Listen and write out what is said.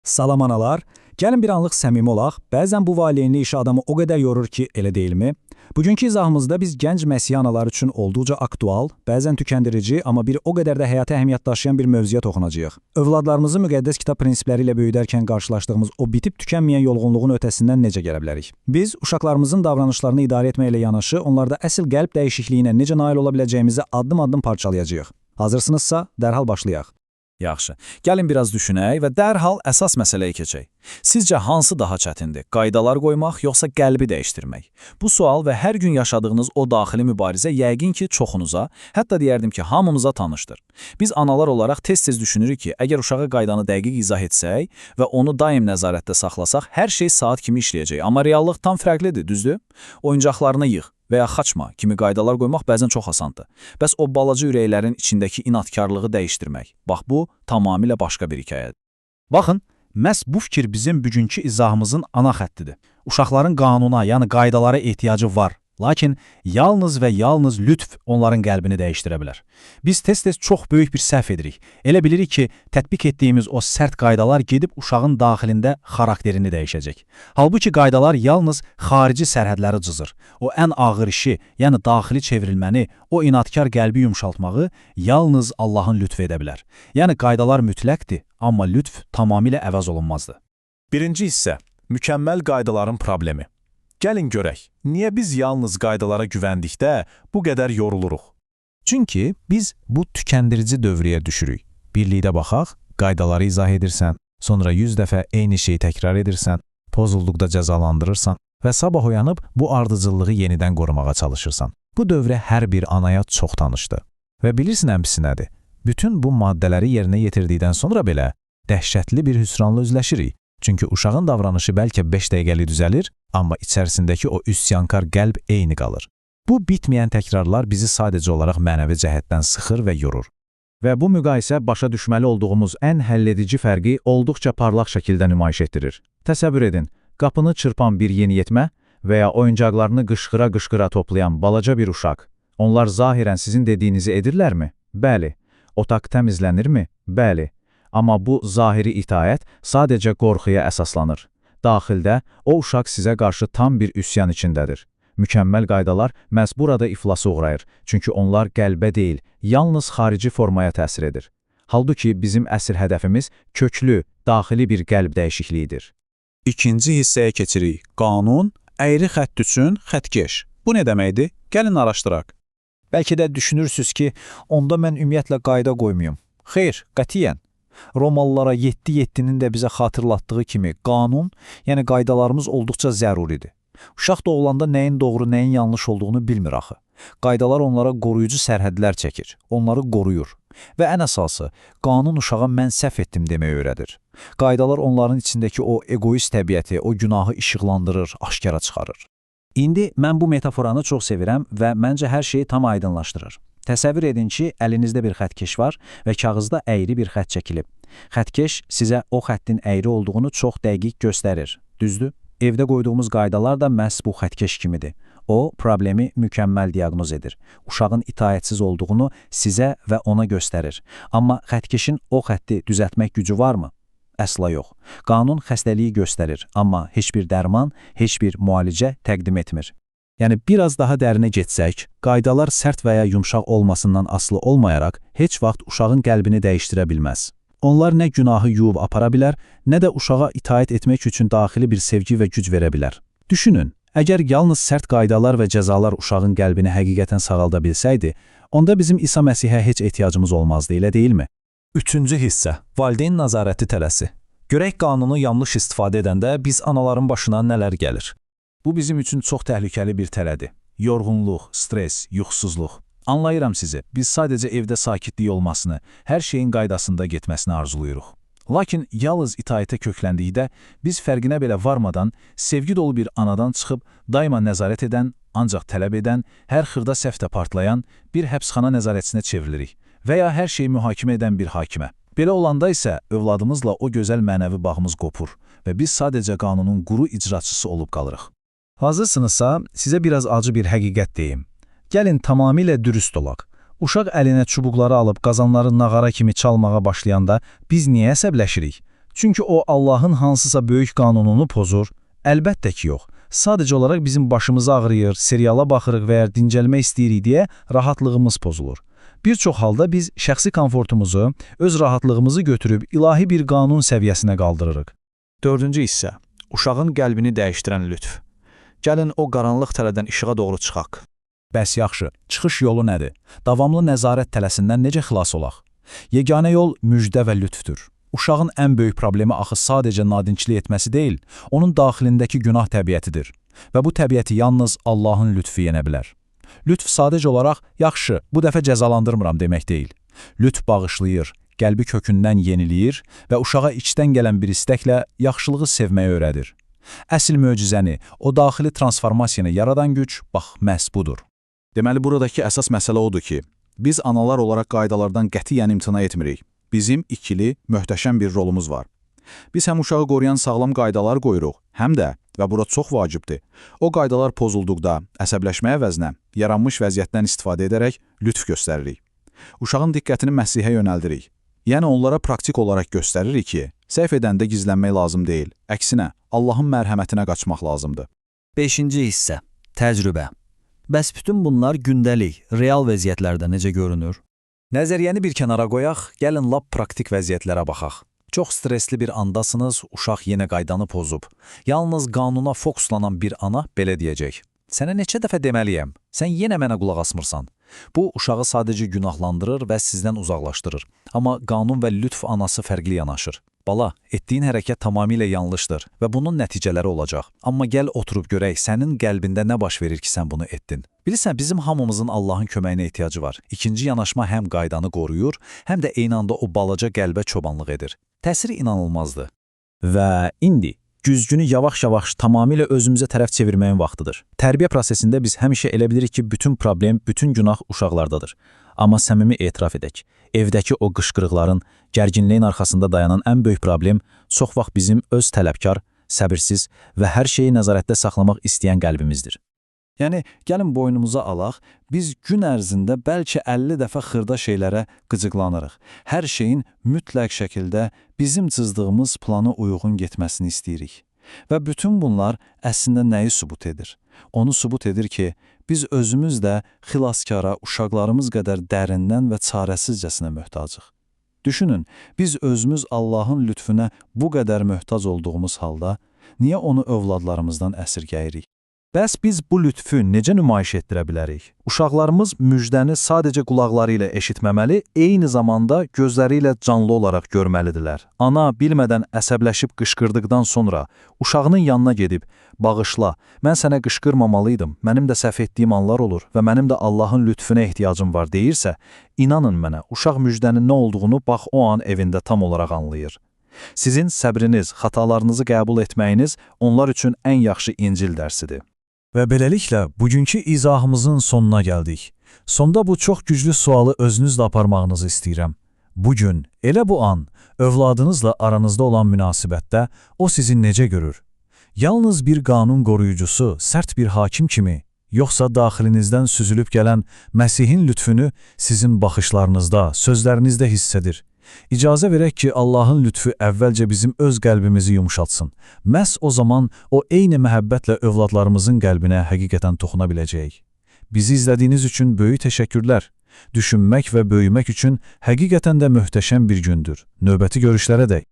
Salam analar, gəlin bir anlıq səmimi olaq. Bəzən bu valideynli iş adamı o qədər yorur ki, elə deyilmi? Bugünkü izahımızda biz gənc Məsih analar üçün olduqca aktual, bəzən tükəndirici, amma bir o qədər də həyata əhəmiyyət daşıyan bir mövzuya toxunacağıq. Övladlarımızı müqəddəs kitab prinsipləri ilə böyüdərkən qarşılaşdığımız o bitib tükənməyən yorğunluğun ötəsindən necə gələ bilərik? Biz uşaqlarımızın davranışlarını idarə etməklə yanaşı, onlarda əsl qəlb dəyişikliyinə necə nail ola biləcəyimizi addım-addım parçalayacağıq. Hazırsınızsa, dərhal başlayaq. Yaxşı, gəlin biraz düşünək və dərhal əsas məsələyə keçək. Sizcə hansı daha çətindir? Qaydalar qoymaq yoxsa qəlbi dəyişdirmək? Bu sual və hər gün yaşadığınız o daxili mübarizə yəqin ki, çoxunuza, hətta deyərdim ki, hamımıza tanışdır. Biz analar olaraq tez-tez düşünürük ki, əgər uşağa qaydanı dəqiq izah etsək və onu daim nəzarətdə saxlasaq, hər şey saat kimi işləyəcək. Amma reallıq tam fərqlidir, düzdür? Oyuncaqlarını yığ və ya xaçma kimi qaydalar qoymaq bəzən çox asandır. Bəs o balaca ürəklərin içindəki inadkarlığı dəyişdirmək, bax bu tamamilə başqa bir hekayədir. Baxın, məhz bu fikir bizim bugünkü izahımızın ana xəttidir. Uşaqların qanuna, yəni qaydalara ehtiyacı var. Lakin yalnız və yalnız lütf onların qəlbini dəyişdirə bilər. Biz tez-tez çox böyük bir səhv edirik. Elə bilirik ki, tətbiq etdiyimiz o sərt qaydalar gedib uşağın daxilində xarakterini dəyişəcək. Halbuki qaydalar yalnız xarici sərhədləri cızır. O ən ağır işi, yəni daxili çevrilməni, o inadkar qəlbi yumşaltmağı yalnız Allahın lütf edə bilər. Yəni qaydalar mütləqdir, amma lütf tamamilə əvəz olunmazdır. Birinci hissə, mükəmməl qaydaların problemi. Gəlin görək, niyə biz yalnız qaydalara güvəndikdə bu qədər yoruluruq? Çünki biz bu tükəndirici dövrəyə düşürük. Birlikdə baxaq, qaydaları izah edirsən, sonra 100 dəfə eyni şeyi təkrar edirsən, pozulduqda cəzalandırırsan və sabah oyanıb bu ardıcıllığı yenidən qorumağa çalışırsan. Bu dövrə hər bir anaya çox tanışdır. Və bilirsin ən pisi nədir? Bütün bu maddələri yerinə yetirdikdən sonra belə dəhşətli bir hüsranla üzləşirik. Çünki uşağın davranışı bəlkə 5 dəqiqəlik düzəlir, amma içərisindəki o üsyankar qəlb eyni qalır. Bu bitməyən təkrarlar bizi sadəcə olaraq mənəvi cəhətdən sıxır və yorur. Və bu müqayisə başa düşməli olduğumuz ən həlledici fərqi olduqca parlaq şəkildə nümayiş etdirir. Təsəvvür edin, qapını çırpan bir yeniyetmə və ya oyuncaqlarını qışqıra-qışqıra toplayan balaca bir uşaq. Onlar zahirən sizin dediyinizi edirlərmi? Bəli. Otaq təmizlənirmi? Bəli. Amma bu zahiri itaət sadəcə qorxuya əsaslanır. Daxildə o uşaq sizə qarşı tam bir üsyan içindədir. Mükəmməl qaydalar məhz burada iflasa uğrayır. Çünki onlar qəlbə deyil, yalnız xarici formaya təsir edir. Halbuki bizim əsl hədəfimiz köklü, daxili bir qəlb dəyişikliyidir. İkinci hissəyə keçirik. Qanun, əyri xətt üçün xəttkeş. Bu nə deməkdir? Gəlin araşdıraq. Bəlkə də düşünürsünüz ki, onda mən ümumiyyətlə qayda qoymayım. Xeyr, qətiyyən. Romalılara 7-7-nin də bizə xatırlatdığı kimi qanun, yəni qaydalarımız olduqca zəruridir. Uşaq doğulanda nəyin doğru, nəyin yanlış olduğunu bilmir axı. Qaydalar onlara qoruyucu sərhədlər çəkir, onları qoruyur. Və ən əsası, qanun uşağa mən səhv etdim deməyi öyrədir. Qaydalar onların içindəki o egoist təbiəti, o günahı işıqlandırır, aşkara çıxarır. İndi mən bu metaforanı çox sevirəm və məncə hər şeyi tam aydınlaşdırır. Təsəvvür edin ki, əlinizdə bir xəttkeş var və kağızda əyri bir xətt çəkilib. Xəttkeş sizə o xəttin əyri olduğunu çox dəqiq göstərir, düzdür? Evdə qoyduğumuz qaydalar da məhz bu xəttkeş kimidir. O, problemi mükəmməl diaqnoz edir. Uşağın itaətsiz olduğunu sizə və ona göstərir. Amma xəttkeşin o xətti düzəltmək gücü varmı? Əsla yox. Qanun xəstəliyi göstərir, amma heç bir dərman, heç bir müalicə təqdim etmir. Yəni, biraz daha dərinə getsək, qaydalar sərt və ya yumşaq olmasından asılı olmayaraq, heç vaxt uşağın qəlbini dəyişdirə bilməz. Onlar nə günahı yuyub apara bilər, nə də uşağa itaət etmək üçün daxili bir sevgi və güc verə bilər. Düşünün, əgər yalnız sərt qaydalar və cəzalar uşağın qəlbini həqiqətən sağalda bilsəydi, onda bizim İsa Məsihə heç ehtiyacımız olmazdı, elə deyilmi? Üçüncü hissə, valideyn nəzarəti tələsi. Görək qanunu yanlış istifadə edəndə biz anaların başına nələr gəlir? Bu bizim üçün çox təhlükəli bir tələdir. Yorğunluq, stres, yuxusuzluq. Anlayıram sizi, biz sadəcə evdə sakitlik olmasını, hər şeyin qaydasında getməsini arzuluyuruq. Lakin yalnız itaətə kökləndikdə, biz fərqinə belə varmadan, sevgi dolu bir anadan çıxıb, daima nəzarət edən, ancaq tələb edən, hər xırda səhvdə partlayan bir həbsxana nəzarətçisinə çevrilirik və ya hər şeyi mühakimə edən bir hakimə. Belə olanda isə övladımızla o gözəl mənəvi bağımız qopur və biz sadəcə qanunun quru icraçısı olub qalırıq. Hazırsınızsa, sizə biraz acı bir həqiqət deyim. Gəlin tamamilə dürüst olaq. Uşaq əlinə çubuqları alıb qazanları nağara kimi çalmağa başlayanda biz niyə əsəbləşirik? Çünki o Allahın hansısa böyük qanununu pozur? Əlbəttə ki, yox. Sadəcə olaraq bizim başımız ağrıyır, seriala baxırıq və ya dincəlmək istəyirik deyə rahatlığımız pozulur. Bir çox halda biz şəxsi komfortumuzu, öz rahatlığımızı götürüb ilahi bir qanun səviyyəsinə qaldırırıq. 4-cü hissə. Uşağın qəlbini dəyişdirən lütf. Gəlin o qaranlıq tələdən işığa doğru çıxaq. Bəs yaxşı, çıxış yolu nədir? Davamlı nəzarət tələsindən necə xilas olaq? Yeganə yol müjdə və lütfdür. Uşağın ən böyük problemi axı sadəcə nadinçlik etməsi deyil, onun daxilindəki günah təbiətidir. Və bu təbiəti yalnız Allahın lütfü yenə bilər. Lütf sadəcə olaraq, yaxşı, bu dəfə cəzalandırmıram demək deyil. Lütf bağışlayır, qəlbi kökündən yeniləyir və uşağa içdən gələn bir istəklə yaxşılığı sevməyi öyrədir. Əsl möcüzəni, o daxili transformasiyanı yaradan güc, bax, məhz budur. Deməli, buradakı əsas məsələ odur ki, biz analar olaraq qaydalardan qətiyyən imtina etmirik. Bizim ikili, möhtəşəm bir rolumuz var. Biz həm uşağı qoruyan sağlam qaydalar qoyuruq, həm də, və bura çox vacibdir, o qaydalar pozulduqda əsəbləşməyə əvəzinə yaranmış vəziyyətdən istifadə edərək lütf göstəririk. Uşağın diqqətini Məsihə yönəldirik. Yəni onlara praktik olaraq göstəririk ki, səhv edəndə gizlənmək lazım deyil, əksinə, Allahın mərhəmətinə qaçmaq lazımdır. 5-ci hissə. Təcrübə. Bəs bütün bunlar gündəlik, real vəziyyətlərdə necə görünür? Nəzəriyyəni bir kənara qoyaq, gəlin lap praktik vəziyyətlərə baxaq. Çox stresli bir andasınız, uşaq yenə qaydanı pozub. Yalnız qanuna fokuslanan bir ana belə deyəcək. Sənə neçə dəfə deməliyəm, sən yenə mənə qulaq asmırsan. Bu, uşağı sadəcə günahlandırır və sizdən uzaqlaşdırır. Amma qanun və lütf anası fərqli yanaşır. Bala, etdiyin hərəkət tamamilə yanlışdır və bunun nəticələri olacaq. Amma gəl oturub görək, sənin qəlbində nə baş verir ki, sən bunu etdin. Bilirsən, bizim hamımızın Allahın köməyinə ehtiyacı var. İkinci yanaşma həm qaydanı qoruyur, həm də eyni anda o balaca qəlbə çobanlıq edir. Təsiri inanılmazdır. Və indi güzgünü yavaş-yavaş tamamilə özümüzə tərəf çevirməyin vaxtıdır. Tərbiyə prosesində biz həmişə elə bilirik ki, bütün problem, bütün günah uşaqlardadır. Amma səmimi etiraf edək, evdəki o qışqırıqların, gərginliyin arxasında dayanan ən böyük problem çox vaxt bizim öz tələbkar, səbirsiz və hər şeyi nəzarətdə saxlamaq istəyən qəlbimizdir. Yəni, gəlin boynumuza alaq, biz gün ərzində bəlkə 50 dəfə xırda şeylərə qıcıqlanırıq. Hər şeyin mütləq şəkildə bizim cızdığımız plana uyğun getməsini istəyirik. Və bütün bunlar əslində nəyi sübut edir? Onu sübut edir ki, biz özümüz də xilaskara, uşaqlarımız qədər dərindən və çarəsizcəsinə möhtacıq. Düşünün, biz özümüz Allahın lütfüne bu qədər möhtac olduğumuz halda, niyə onu övladlarımızdan əsirgəyirik? Bəs biz bu lütfü necə nümayiş etdirə bilərik? Uşaqlarımız müjdəni sadəcə qulaqları ilə eşitməməli, eyni zamanda gözləri ilə canlı olaraq görməlidirlər. Ana bilmədən əsəbləşib qışqırdıqdan sonra uşağının yanına gedib, bağışla, mən sənə qışqırmamalıydım, mənim də səhv etdiyim anlar olur və mənim də Allahın lütfüne ehtiyacım var deyirsə, inanın mənə, uşaq müjdənin nə olduğunu bax o an evində tam olaraq anlayır. Sizin səbriniz, xatalarınızı qəbul etməyiniz onlar üçün ən yaxşı İncil dərsidir. Və beləliklə, bugünkü izahımızın sonuna gəldik. Sonda bu çox güclü sualı özünüzlə aparmağınızı istəyirəm. Bugün, elə bu an, övladınızla aranızda olan münasibətdə o sizi necə görür? Yalnız bir qanun qoruyucusu, sərt bir hakim kimi, yoxsa daxilinizdən süzülüb gələn Məsihin lütfünü sizin baxışlarınızda, sözlərinizdə hiss edir? İcazə verək ki, Allahın lütfü əvvəlcə bizim öz qəlbimizi yumşaltsın. Məhz o zaman o eyni məhəbbətlə övladlarımızın qəlbinə həqiqətən toxuna biləcəyik. Bizi izlədiyiniz üçün böyük təşəkkürlər. Düşünmək və böyümək üçün həqiqətən də möhtəşəm bir gündür. Növbəti görüşlərə dək.